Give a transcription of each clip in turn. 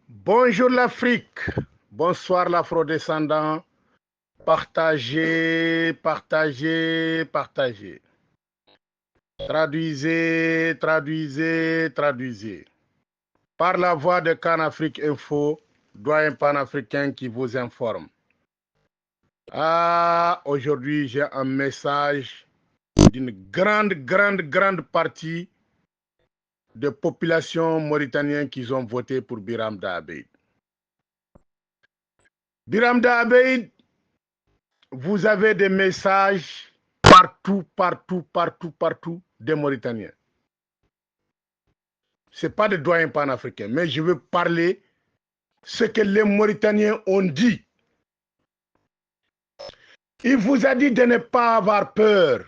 Bonjour l'Afrique, bonsoir l'Afro-descendant, partagez, partagez, partagez. Traduisez, traduisez, traduisez. Par la voix de Canafrique Info, doyen panafricain qui vous informe. Aujourd'hui j'ai un message d'une grande partie de population mauritanienne qui ont voté pour Biram Dabeid. Biram Dabeid, vous avez des messages partout des Mauritaniens. Ce n'est pas de doyen panafricain, mais je veux parler ce que les Mauritaniens ont dit. Il vous a dit de ne pas avoir peur.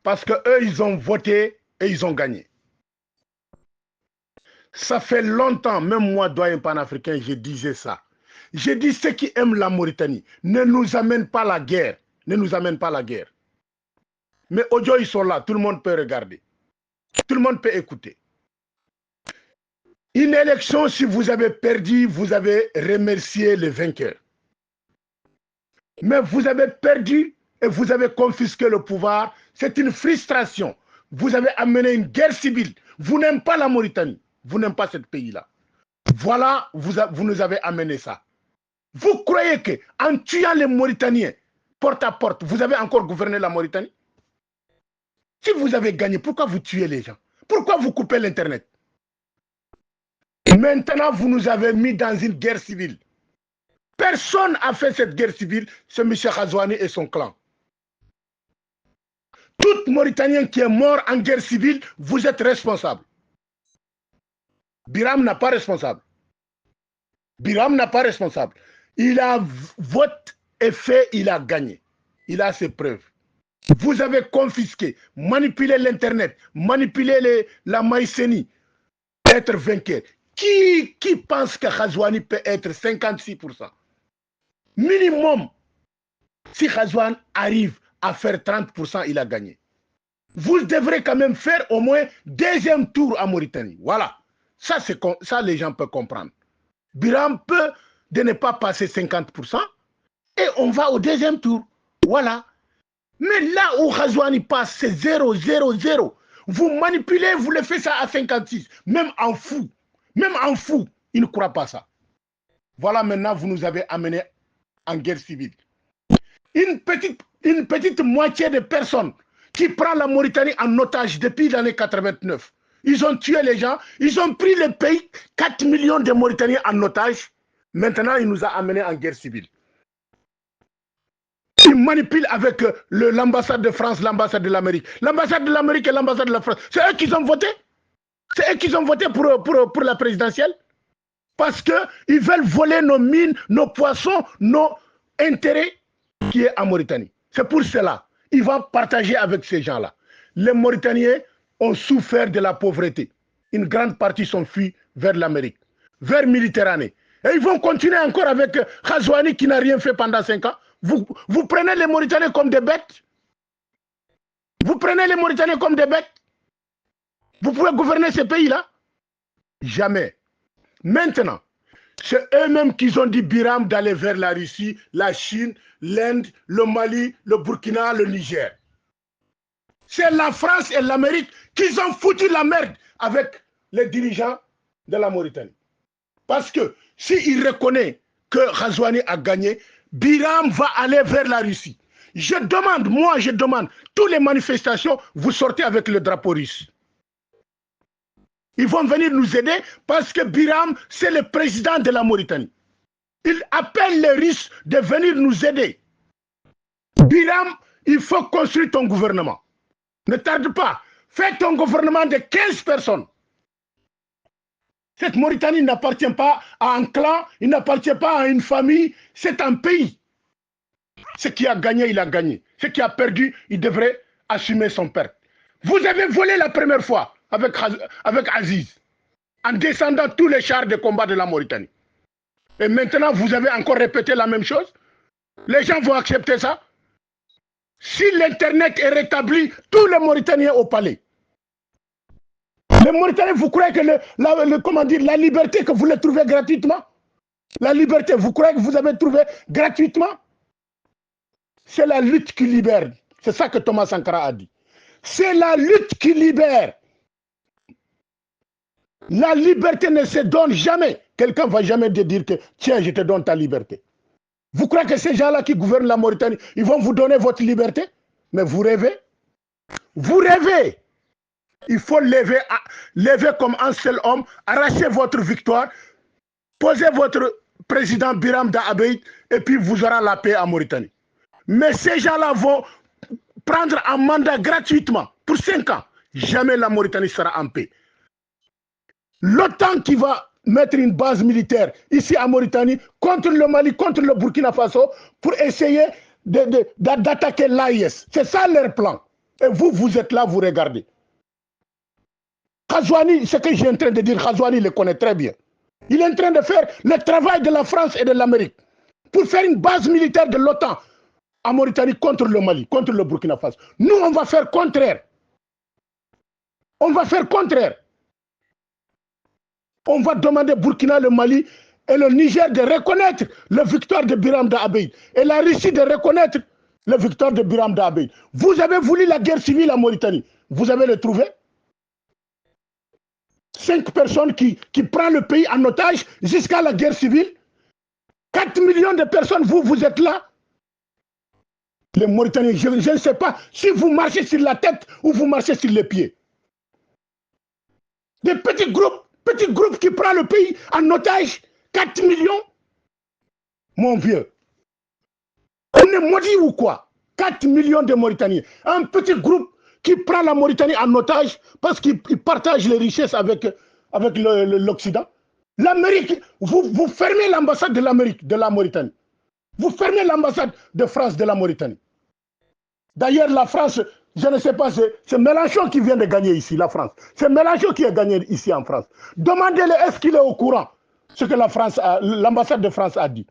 Parce qu'eux, ils ont voté et ils ont gagné. Ça fait longtemps, même moi, doyen panafricain, je disais ça. J'ai dit ceux qui aiment la Mauritanie, ne nous amènent pas la guerre. Ne nous amènent pas la guerre. Mais aujourd'hui, ils sont là, tout le monde peut regarder. Tout le monde peut écouter. Une élection, si vous avez perdu, vous avez remercié les vainqueurs. Mais vous avez perdu et vous avez confisqué le pouvoir. C'est une frustration. Vous avez amené une guerre civile. Vous n'aimez pas la Mauritanie. Vous n'aimez pas ce pays-là. Voilà, vous nous avez amené ça. Vous croyez qu'en tuant les Mauritaniens, porte à porte, vous avez encore gouverné la Mauritanie? Si vous avez gagné, pourquoi vous tuez les gens? Pourquoi vous coupez l'Internet? Maintenant, vous nous avez mis dans une guerre civile. Personne n'a fait cette guerre civile, c'est M. Ghazouani et son clan. Tout Mauritanien qui est mort en guerre civile, vous êtes responsable. Biram n'a pas responsable. Biram n'a pas responsable. Il a voté et fait, il a gagné. Il a ses preuves. Vous avez confisqué, manipulé l'Internet, manipulé la Maïsénie, être vainqueur. Qui pense que Ghazouani peut être 56%? Minimum, si Ghazouani arrive à faire 30%, il a gagné. Vous devrez quand même faire au moins deuxième tour à Mauritanie. Voilà. Ça, les gens peuvent comprendre. Biram peut de ne pas passer 50% et on va au deuxième tour. Voilà. Mais là où Ghazouani passe, c'est 0, 0, 0. Vous manipulez, vous le faites ça à 56. Même en fou, il ne croit pas ça. Voilà, maintenant, vous nous avez amenés en guerre civile. Une petite moitié de personnes qui prend la Mauritanie en otage depuis l'année 89. Ils ont tué les gens, ils ont pris le pays, 4 millions de Mauritaniens en otage. Maintenant, ils nous ont amenés en guerre civile. Ils manipulent avec l'ambassade de France, l'ambassade de l'Amérique. L'ambassade de l'Amérique et l'ambassade de la France. C'est eux qui ont voté. C'est eux qui ont voté pour la présidentielle. Parce qu'ils veulent voler nos mines, nos poissons, nos intérêts qui est en Mauritanie. C'est pour cela. Ils vont partager avec ces gens-là. Les Mauritaniens ont souffert de la pauvreté. Une grande partie sont fuis vers l'Amérique, vers Méditerranée. Et ils vont continuer encore avec Ghazouani qui n'a rien fait pendant 5 ans. Vous prenez les Mauritaniens comme des bêtes? Vous prenez les Mauritaniens comme des bêtes? Vous pouvez gouverner ce pays-là? Jamais. Maintenant, c'est eux-mêmes qui ont dit Biram d'aller vers la Russie, la Chine, l'Inde, le Mali, le Burkina, le Niger. C'est la France et l'Amérique qui ont foutu la merde avec les dirigeants de la Mauritanie. Parce que s'il reconnaît que Ghazouani a gagné, Biram va aller vers la Russie. Je demande, toutes les manifestations, vous sortez avec le drapeau russe. Ils vont venir nous aider parce que Biram, c'est le président de la Mauritanie. Il appelle les Russes de venir nous aider. Biram, il faut construire ton gouvernement. Ne tarde pas. Fais ton gouvernement de 15 personnes. Cette Mauritanie n'appartient pas à un clan, il n'appartient pas à une famille, c'est un pays. Ce qui a gagné, il a gagné. Ce qui a perdu, il devrait assumer son perte. Vous avez volé la première fois avec Aziz, en descendant tous les chars de combat de la Mauritanie. Et maintenant, vous avez encore répété la même chose? Les gens vont accepter ça? Si l'Internet est rétabli, tous les Mauritaniens au palais. Les Mauritaniens, vous croyez que comment dire, la liberté que vous les trouvez gratuitement? La liberté, vous croyez que vous avez trouvé gratuitement? C'est la lutte qui libère. C'est ça que Thomas Sankara a dit. C'est la lutte qui libère. La liberté ne se donne jamais. Quelqu'un ne va jamais te dire que tiens, je te donne ta liberté. Vous croyez que ces gens-là qui gouvernent la Mauritanie, ils vont vous donner votre liberté? Mais vous rêvez? Vous rêvez? Il faut lever comme un seul homme, arracher votre victoire, poser votre président Biram Da Abeid et puis vous aurez la paix en Mauritanie. Mais ces gens-là vont prendre un mandat gratuitement pour 5 ans. Jamais la Mauritanie sera en paix. L'OTAN qui va mettre une base militaire ici en Mauritanie contre le Mali, contre le Burkina Faso pour essayer d'attaquer l'AIS. C'est ça leur plan. Et vous, vous êtes là, vous regardez. Ghazouani, ce que j'ai en train de dire, Ghazouani le connaît très bien. Il est en train de faire le travail de la France et de l'Amérique pour faire une base militaire de l'OTAN en Mauritanie contre le Mali, contre le Burkina Faso. Nous, on va faire contraire. On va faire contraire. On va demander Burkina, le Mali et le Niger de reconnaître la victoire de Biram Da Abeid et la Russie de reconnaître la victoire de Biram Da Abeid. Vous avez voulu la guerre civile en Mauritanie. Vous avez le trouvé? 5 personnes qui prennent le pays en otage jusqu'à la guerre civile. 4 millions de personnes, vous êtes là. Les Mauritaniens, je ne sais pas si vous marchez sur la tête ou vous marchez sur les pieds. Des petits groupes qui prennent le pays en otage. 4 millions. Mon vieux. On est maudit ou quoi? 4 millions de Mauritaniens. Un petit groupe qui prend la Mauritanie en otage parce qu'il partage les richesses avec l'Occident. L'Amérique, vous fermez l'ambassade de l'Amérique, de la Mauritanie. Vous fermez l'ambassade de France de la Mauritanie. D'ailleurs, la France, je ne sais pas, c'est Mélenchon qui vient de gagner ici, la France. C'est Mélenchon qui a gagné ici en France. Demandez-le, est-ce qu'il est au courant ce que l'ambassade de France a dit?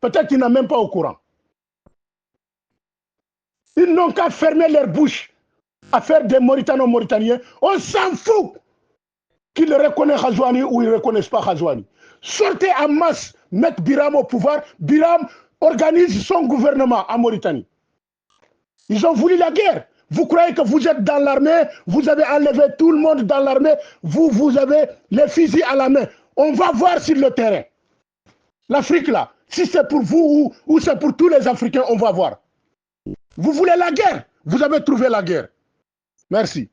Peut-être qu'il n'est même pas au courant. Ils n'ont qu'à fermer leur bouche à faire des Mauritano-Mauritaniens. On s'en fout qu'ils reconnaissent Ghazouani ou ils ne reconnaissent pas Ghazouani. Sortez en masse, mettre Biram au pouvoir. Biram organise son gouvernement en Mauritanie. Ils ont voulu la guerre. Vous croyez que vous êtes dans l'armée, vous avez enlevé tout le monde dans l'armée, vous avez les fusils à la main. On va voir sur le terrain. L'Afrique là, si c'est pour vous ou c'est pour tous les Africains, on va voir. Vous voulez la guerre? Vous avez trouvé la guerre. Merci.